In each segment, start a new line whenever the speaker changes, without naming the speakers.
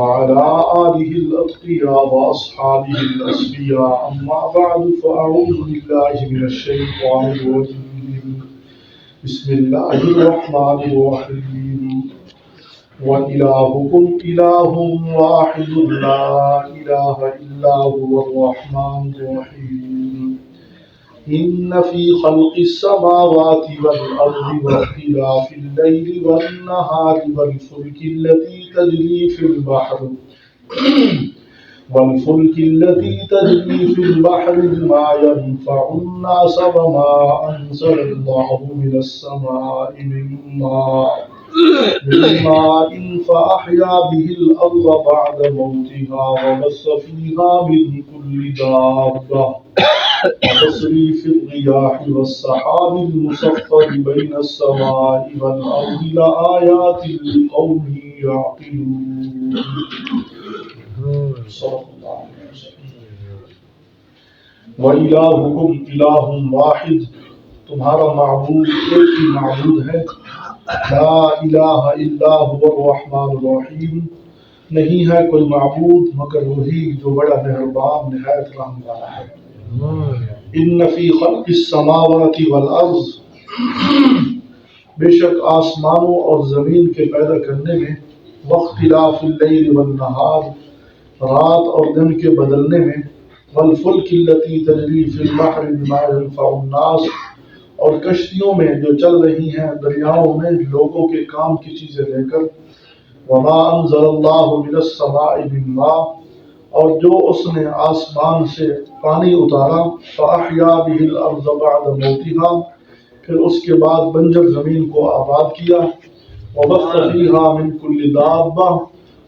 وعلى آله الأتقياء وأصحابه الأصفياء أما بعد فأعوذ بالله من الشيطان الرجيم بسم الله الرحمن الرحيم وإلهكم إله واحد لا إله إلا هو الرحمن الرحيم إن في خلق السماوات والأرض واختلاف الليل والنهار والفلك التي تجري في البحر بما ينفع الناس وما أنزل الله من السماء من ماء فأحيا به الأرض بعد موتها وبث فيها من كل دابة وتصريف الرياح والسحاب المسخر بين السماء والأرض لآيات لقوم يعقلون. صدق اللہ علیہ وسلم. وَإِلَٰهُكُمْ إِلَٰهٌ وَاحِدٌ، تمہارا معبود ایک ہی معبود ہے. لا الہ الا هو الرحمن الرحیم، نہیں ہے کوئی معبود مگر وہی جو بڑا مہربان نہایت رحم والا ہے. ان فی خلق السماوات والارض، بے شک آسمانوں اور زمین کے پیدا کرنے میں، واختلاف اللیل والنہار، رات اور دن کے بدلنے میں، والفلک التی تجری فی البحر بما ينفع الناس، اور کشتیوں میں جو چل رہی ہیں دریاؤں میں لوگوں کے کام کی چیزیں لے کر، وما انزل اللہ من السماء من ماء، اور جو اس نے آسمان سے پانی اتارا، فاحیا به الارض بعد موتها، پھر اس کے بعد بنجر زمین کو آباد کیا، وبث فیہا من کل دابہ،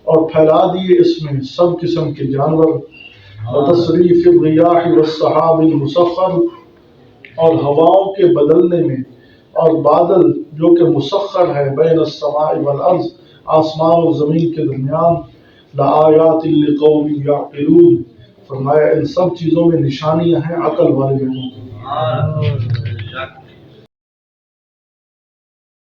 اور پھیلا دیے اس میں سب قسم کے جانور، وتصریف الریاح والسحاب المسخر، اور ہواؤں کے بدلنے میں، اور بادل جو کہ مسخر ہے، بین السماء والارض، آسمان اور زمین کے درمیان، لآیات لقوم یعقلون، فرمایا ان سب چیزوں میں نشانیاں ہیں عقل والے لوگوں کو.